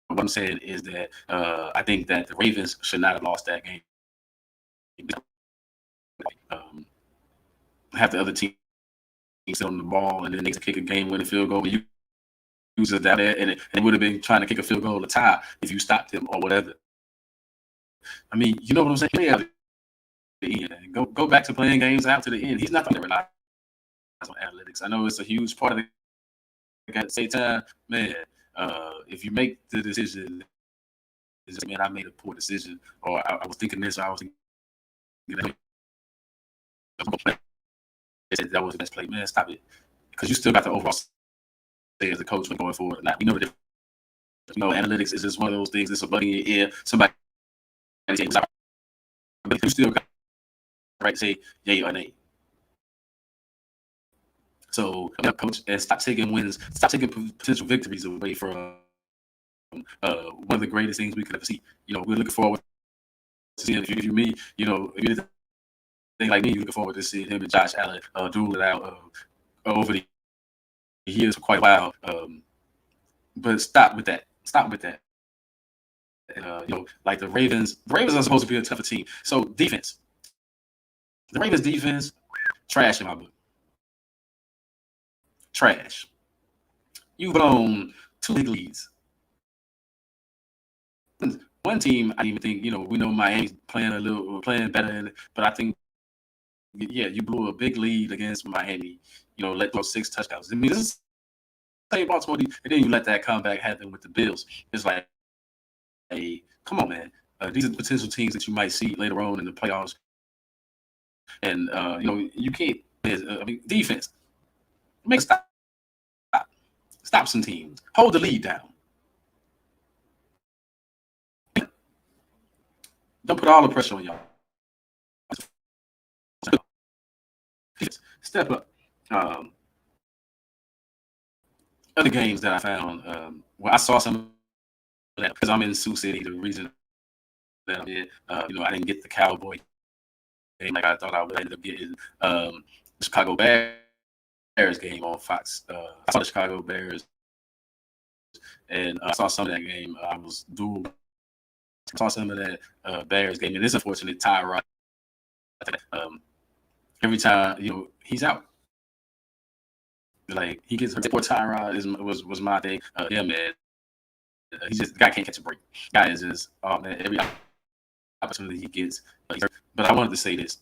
what I'm saying is that I think that the Ravens should not have lost that game. Have the other team sit on the ball, and then they kick a game-winning field goal. And you use it down there, and it would have been trying to kick a field goal to tie if you stopped him or whatever. I mean, you know what I'm saying? Play out the end. Go back to playing games out to the end. He's not going to rely on analytics. I know it's a huge part of it. At the same time, man, if you make the decision, man, I made a poor decision, or I was thinking this, or I was thinking that was the best play. Man, stop it, because you still got the overall say as a coach when going forward. Now, analytics is just one of those things. It's a bug in your ear. Somebody say, but you still got the right to say yay or nay. So, coach, and stop taking wins, stop taking potential victories away from one of the greatest things we could ever see. We're looking forward to seeing, if you me, if you think like me, you're looking forward to seeing him and Josh Allen duel it out over the years for quite a while. But stop with that. Stop with that. Like the Ravens are supposed to be a tougher team. So defense, the Ravens defense, trash in my book. Trash. You've blown 2 big leads. One team, I didn't even think, we know Miami's playing better, but I think, you blew a big lead against Miami. Let those 6 touchdowns. I mean, this is Baltimore, and then you let that comeback happen with the Bills. It's like, hey, come on, man. These are the potential teams that you might see later on in the playoffs. And, you can't, defense, make a stop. Stop some teams. Hold the lead down. Don't put all the pressure on y'all. Step up. Other games that I found, I saw some of that because I'm in Sioux City. The reason that I'm in, I didn't get the Cowboy game like I thought I would end up getting. The Chicago Bears game on Fox. I saw the Chicago Bears, and I saw some of that game. I was dual. I saw some of that Bears game, and it's unfortunate. Tyrod, every time he's out, like he gets hurt. Poor Tyrod was my thing. Yeah, man, the guy can't catch a break. Guy is just man, every opportunity he gets. But I wanted to say this: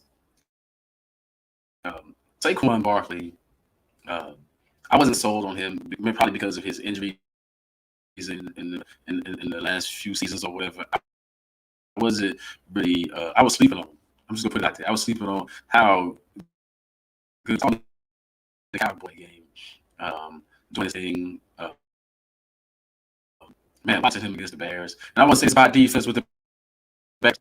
Saquon Barkley. I wasn't sold on him, probably because of his injuries in the last few seasons or whatever. I wasn't really. I was sleeping on him. I'm just gonna put it out there. I was sleeping on how good the Cowboy game, doing his thing. man, watching him against the Bears. And I want to say it's about defense with the Bears.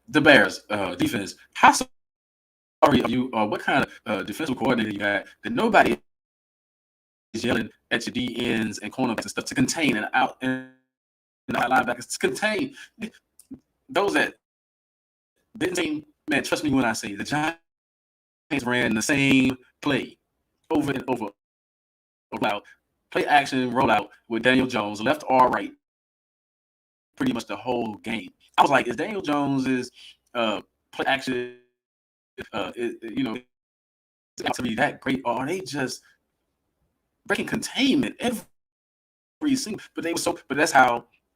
The Bears defense. How sorry are you, or what kind of defensive coordinator you had that nobody is yelling at your D ends and cornerbacks and stuff to contain and out and linebackers to contain those that didn't seem, man, trust me when I say the Giants ran the same play over and over. Rollout, play action rollout with Daniel Jones, left or right, pretty much the whole game. I was like, is Daniel Jones's play action, to be that great, or are they just breaking containment every single? But they were so. But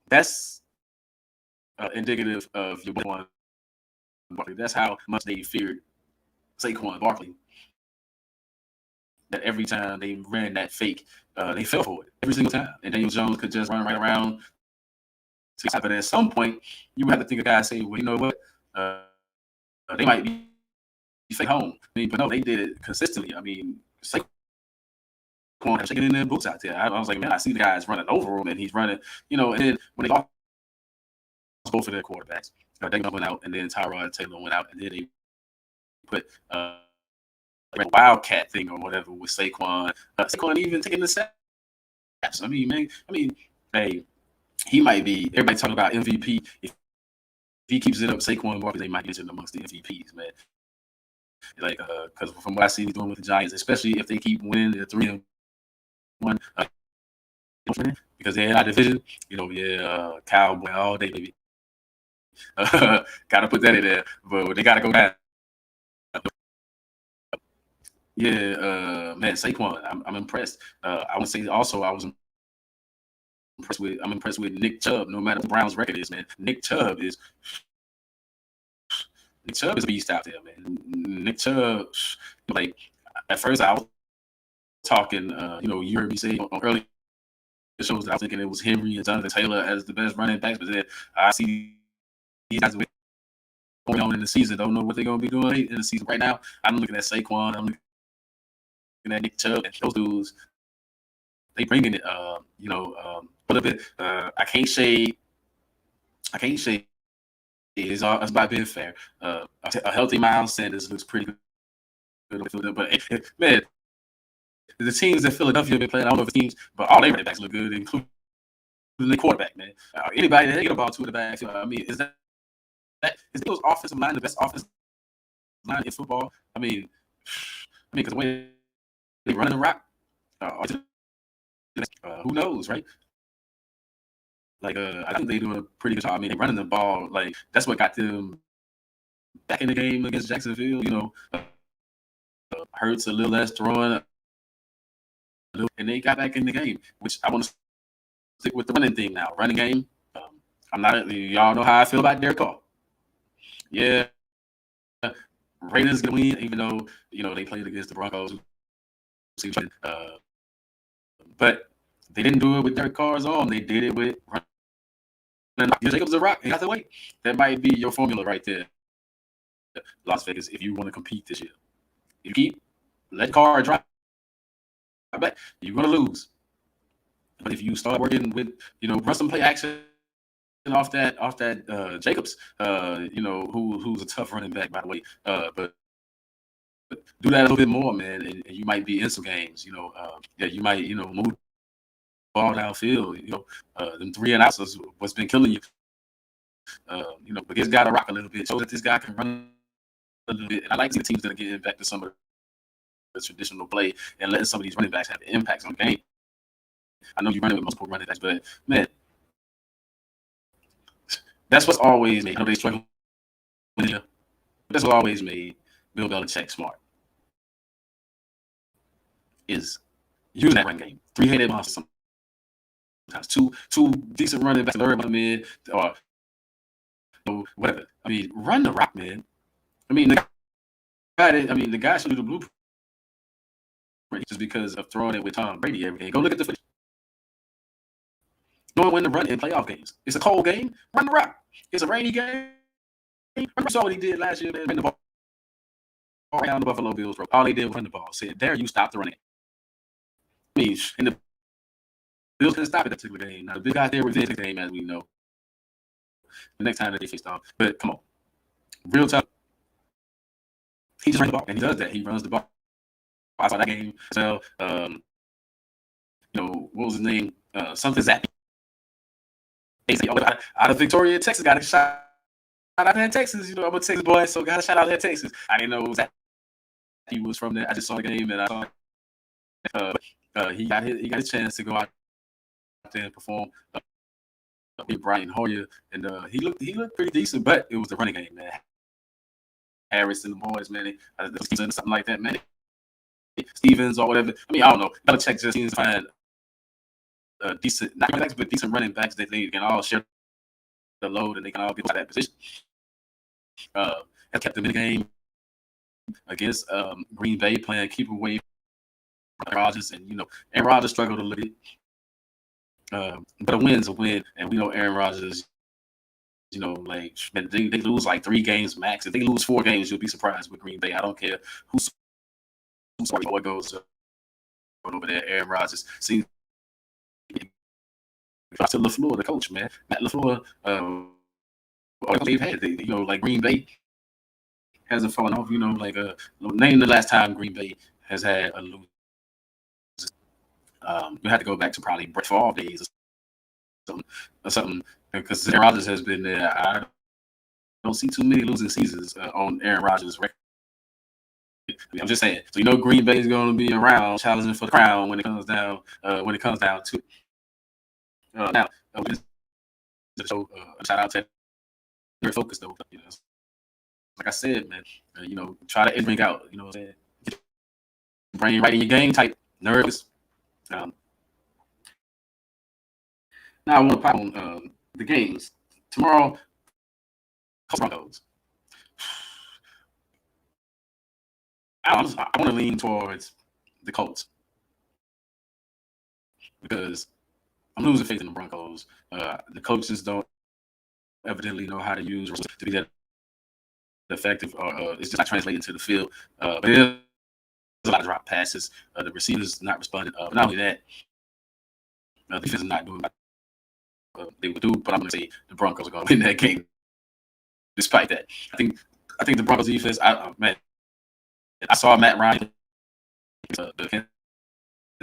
that's indicative of your one. That's how much they feared Saquon Barkley. That every time they ran that fake, they fell for it every single time. And Daniel Jones could just run right around. But at some point, you would have to think a guy say, well, you know what? They might be fake home. I mean, but no, they did it consistently. I mean, Saquon shaking in their boots out there. I was like, man, I see the guys running over him, and he's running, and then when they lost both of their quarterbacks, Daniel went out, and then Tyrod Taylor went out, and then they put wildcat thing or whatever with Saquon. Saquon even taking the snaps. I mean, hey, he might be. Everybody talking about MVP. If he keeps it up, Saquon Barkley, they might get him amongst the MVPs, man. Like, because from what I see he's doing with the Giants, especially if they keep winning the 3-1, because they're in our division, Cowboy all day, baby. Got to put that in there, but they got to go down. Yeah, man, Saquon, I'm impressed. I would say also I was impressed with Nick Chubb. No matter what the Browns' record is, man, Nick Chubb is a beast out there, man. Nick Chubb, like at first I was talking, you heard me say on early shows that I was thinking it was Henry and Jonathan Taylor as the best running backs, but then I see these guys going on in the season. Don't know what they're gonna be doing in the season right now. I'm looking at Saquon. I'm looking at Nick Chubb, and those dudes, they bringing it. A little bit. I can't shade. It's about being fair. A healthy Miles Sanders looks pretty good, but man, the teams that Philadelphia have been playing, I don't know if the teams, but all their running backs look good, including the quarterback, man. Anybody that get a ball to the backfield, I mean, is those offensive line the best offensive line in football? I mean, because the way they run the rock, who knows, right? Like, I think they're doing a pretty good job. I mean, they're running the ball. Like, that's what got them back in the game against Jacksonville. Hurts a little less throwing, and they got back in the game, which I want to stick with the running thing now. Running game. Y'all know how I feel about Derek Carr. Yeah. Raiders going to win, even though, they played against the Broncos. But they didn't do it with Derek Carr's arm. They did it with Jacobs a rock. You have to wait. That might be your formula right there, Las Vegas, if you want to compete this year. If you let Carr drop back, you're going to lose. But if you start working with, run some play action off that Jacobs, who's a tough running back, by the way, but do that a little bit more, man, and you might be in some games. You might, move ball downfield. Them 3 and outs is what's been killing you. But this guy to rock a little bit, so that this guy can run a little bit. And I like to see the teams that are getting back to some of the traditional play and letting some of these running backs have impacts on the game. I know you're running with multiple running backs, but man, that's what's always made. I know they struggle with it, but that's what always made Bill Belichick smart. Is using that run game. 3-headed monster sometimes. Two decent running backs, third mid, or whatever. I mean, run the rock, man. I mean, the guy should do the blueprint just because of throwing it with Tom Brady every day. Go look at the footage. Knowing when to run in playoff games. It's a cold game. Run the rock. It's a rainy game. I saw what he did last year, man. Ran the ball around the Buffalo Bills, bro. All they did was run the ball. Said, there, you stop the running. I mean, in the Bills couldn't stop it that particular game. Now the Bills got their revenge game, as we know. The next time that they faced off, but come on, real tough. He just runs the ball, and he does that. He runs the ball. I saw that game. So, what was his name? Something Zappy. Out of Victoria, Texas, got a shot out there in Texas. I'm a Texas boy, so got a shout out there in Texas. I didn't know Zappy was from there. I just saw the game, and I saw he got his chance to go out there and perform. Brian Hoyer, and he looked pretty decent, but it was the running game, man. Harris and the boys, man, something like that, man. Stevens or whatever. I mean, I don't know. Belichick just seems to find decent, not running backs, but decent running backs that they can all share the load and they can all get to that position. Have kept them in the game against Green Bay, playing keep away from Rodgers, and Aaron Rodgers struggled a little bit. But a win's a win, and we know Aaron Rodgers. Like they lose like 3 games max. If they lose 4 games, you'll be surprised with Green Bay. I don't care who's what goes over there. Aaron Rodgers seems to LaFleur, the coach, man. Matt LaFleur, they've had, like Green Bay hasn't fallen off. Name the last time Green Bay has had a lose. You have to go back to probably Brett Favre days or something, because Aaron Rodgers has been there. I don't see too many losing seasons on Aaron Rodgers' record. I'm just saying. So Green Bay is going to be around challenging for the crown when it comes down to it. Now, shout out to very focused though. Like I said, man, try to bring out. What I'm saying? Get your brain right in your game type. Nervous. Now I want to pop on the games tomorrow. Broncos. I want to lean towards the Colts because I'm losing faith in the Broncos. The coaches don't evidently know how to use to be that effective, or it's just not translating to the field. But there's a lot of drop passes. The receivers not responding. But not only that, the defense is not doing what they would do. But I'm going to say the Broncos are going to win that game. Despite that, I think the Broncos defense. I saw Matt Ryan, the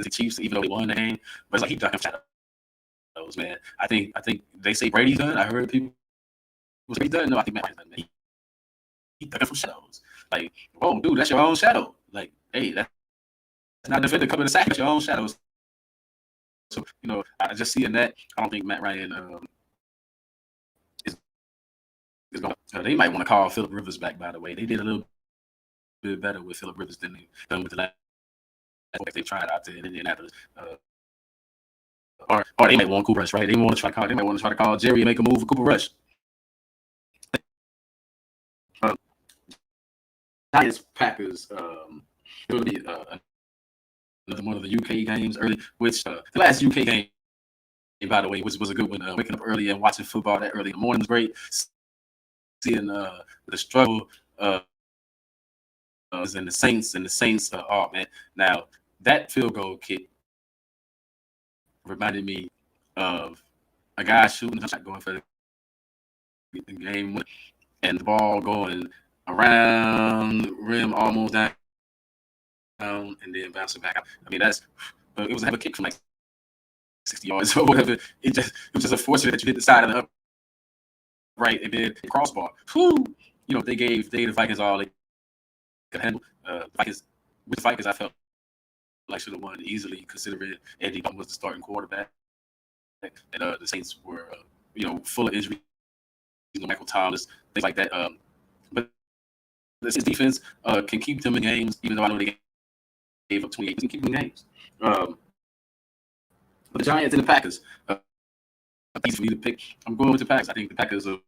Chiefs, even though they won the game, but it's like he ducking shadows, man. I think they say Brady's done. I heard people say he's done. No, I think Matt Ryan's done. He ducking from shadows. Like, whoa, dude, that's your own shadow. Like, hey, that's not a defender coming to sack. That's your own shadows. So I just see in that. I don't think Matt Ryan is going. They might want to call Philip Rivers back. By the way, they did a little bit better with Philip Rivers than they done with the last. They tried out there in Indianapolis, or they might want Cooper Rush, right? They might want to try to call Jerry and make a move for Cooper Rush. Giants Packers. It'll be another one of the UK games early, which the last UK game, by the way, was a good one. Waking up early and watching football that early in the morning was great. Seeing the struggle. And the Saints, oh man! Now that field goal kick reminded me of a guy shooting a shot going for the game, and the ball going around the rim, almost down, and then bouncing back out. I mean, it was a kick from like 60 yards or whatever. It was just unfortunate that you hit the side of the right and then the crossbar. Whew. They gave the Vikings all they could handle. With the Vikings, I felt like should have won easily, considering Andy Dalton was the starting quarterback, and the Saints were full of injuries. Michael Thomas, things like that. But the Saints defense can keep them in games, even though I know they gave up 28. Can keep them in games. But the Giants and the Packers, easy for me to pick. I'm going with the Packers. I think the Packers will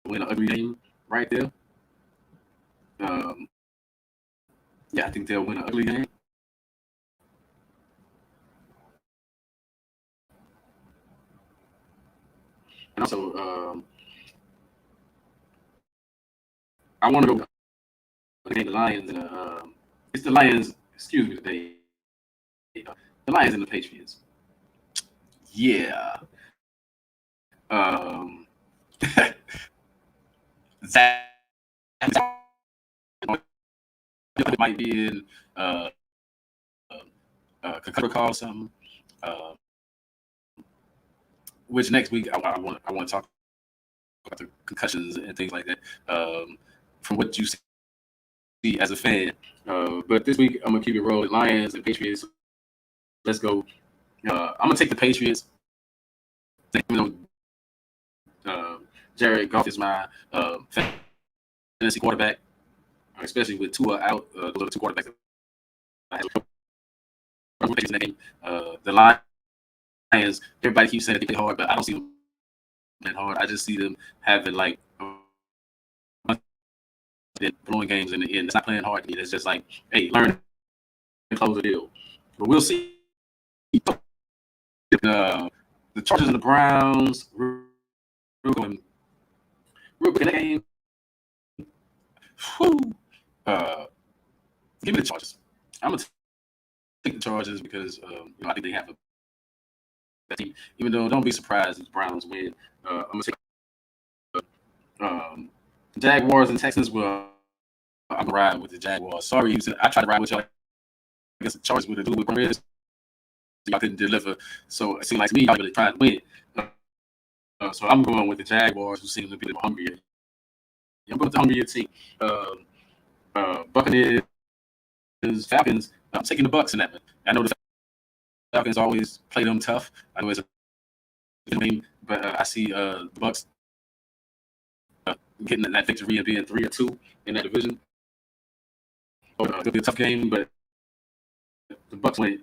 win an ugly game right there. Yeah, I think they'll win an ugly game. And also, I want to go against the Lions. It's the Lions. Excuse me, today. The Lions and the Patriots. Yeah. That it might be in concussion call or something. Uh, which next week I want to talk about the concussions and things like that. From what you see as a fan. But this week I'm gonna keep it rolling. Lions and Patriots. Let's go. I'm gonna take the Patriots. Jared Goff is my fantasy quarterback, especially with Tua out. Those are the two quarterbacks that I have in that game. The Lions, everybody keeps saying that they play hard, but I don't see them playing hard. I just see them having like blowing games in the end. It's not playing hard to me. It's just like, hey, learn and close the deal. But we'll see. The Chargers and the Browns, real quick in the game. Give me the Chargers. I'm gonna take the Chargers because I think they have a team. Even though don't be surprised if the Browns win. I'm gonna take Jaguars and Texans. Well, I'm gonna ride with the Jaguars. Sorry, Houston. I tried to ride with y'all. I guess the Chargers would have do with Raiders. Y'all couldn't deliver. So it seemed like to me y'all really trying to win. So I'm going with the Jaguars, who seem to be the hungrier. I'm going with the hungrier team. Buccaneers, Falcons. I'm taking the Bucs in that one. I know the Falcons always play them tough. I know it's a game, but I see the Bucs getting that victory and being 3-2 in that division. It'll be a tough game, but the Bucs win.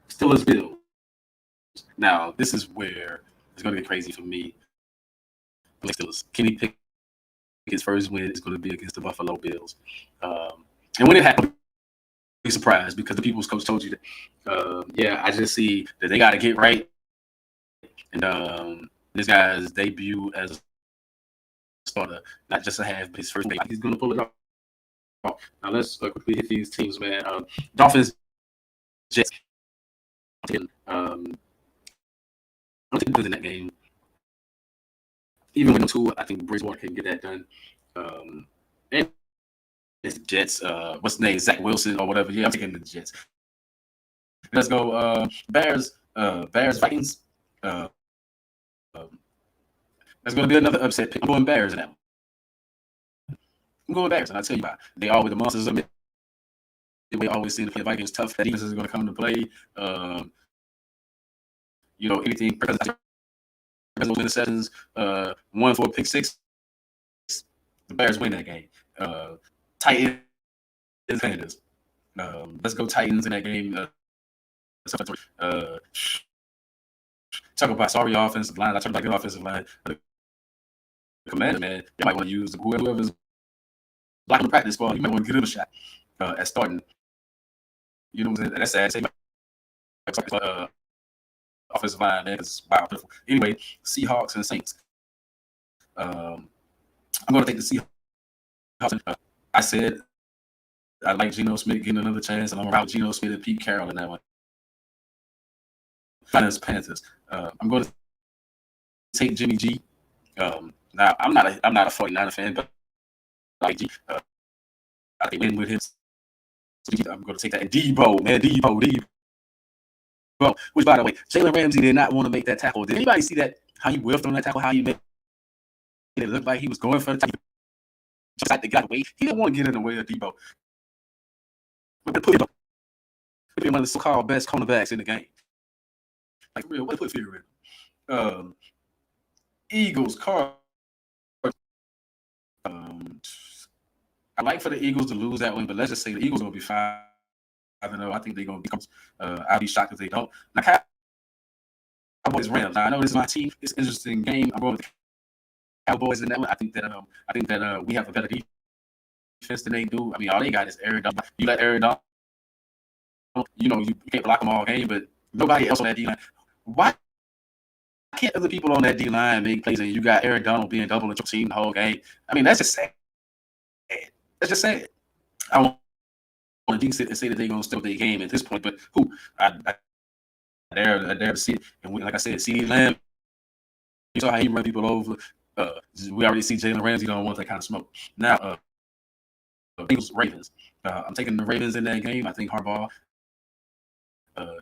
Steelers Bills. Now this is where it's going to get crazy for me. Steelers. Kenny Pickett's first win is going to be against the Buffalo Bills, and when it happens, be surprised because the people's coach told you that. Yeah, I just see that they got to get right, and this guy's debut as a starter, not just a half, but his first game. He's going to pull it off. Now let's quickly hit these teams, man. Dolphins, Jets. I'm taking in that game. Even with 2, I think Bridgewater can get that done. And it's the Jets. What's the name? Zach Wilson or whatever. Yeah, I'm taking the Jets. Let's go. Bears. Bears Vikings. That's going to be another upset pick. I'm going Bears in that one. I'm going Bears, and I'll tell you why. They are with the monsters of it. We always seem to play the Vikings tough. That defense is going to come into play. Anything because those interceptions, 1 for a pick 6. The Bears win that game. Titans, Commanders. Let's go Titans in that game. Talk about sorry offensive line. I talk about the offensive line. The Commanders, man, you might want to use whoever's blocking the practice squad. You might want to give them a shot at starting. You know what I'm saying? That's sad. Offensive line, man, is wow. Anyway, Seahawks and Saints. I'm going to take the Seahawks. I said I like Geno Smith getting another chance, and I'm around Geno Smith and Pete Carroll in that one. Panthers. I'm going to take Jimmy G. Now I'm not a 49er fan, but I like G. I think win with him. I'm going to take that. And Debo, man, Debo. Which, by the way, Jalen Ramsey did not want to make that tackle. Did anybody see that? How he whiffed on that tackle? How he made it look like he was going for the tackle? Just like the guy away. He didn't want to get in the way of Debo. But put him one of the so-called best cornerbacks in the game. Like, real, what put fear in? Eagles, Cardinals. I like for the Eagles to lose that one, but let's just say the Eagles will be fine. I don't know. I think they're going to become. I'll be shocked if they don't. Now, Cowboys Rams. Now, I know this is my team. It's an interesting game. I'm going with the Cowboys in that one. I think that we have a better defense than they do. I mean, all they got is Aaron Donald. You let Aaron Donald. You can't block them all game, but nobody else on that D line. Why can't other people on that D line make plays and you got Aaron Donald being double in your team the whole game? I mean, that's just sad. That's just sad. I want to jinx it and say that they're going to steal their game at this point, but who? I there to see it. And like I said, CeeDee Lamb, you saw how he run people over. We already see Jalen Ramsey don't want that kind of smoke. Now, Bengals Ravens. I'm taking the Ravens in that game. I think Harbaugh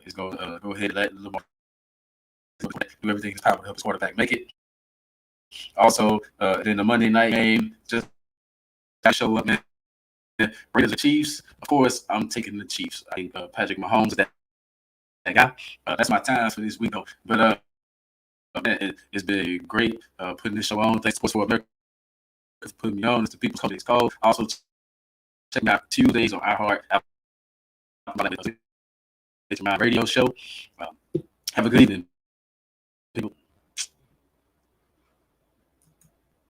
is going to go ahead and let Lamar do everything in his power to help his quarterback make it. Also, then the Monday night game, just show up, man. Raiders or Chiefs. Of course, I'm taking the Chiefs. I think Patrick Mahomes is that guy. That's my time for this week, though. But man, it's been great putting this show on. Thanks, Sports for America, for putting me on. It's the People's Company's Code. Also, check me out Tuesdays on iHeart. It's my radio show. Have a good evening.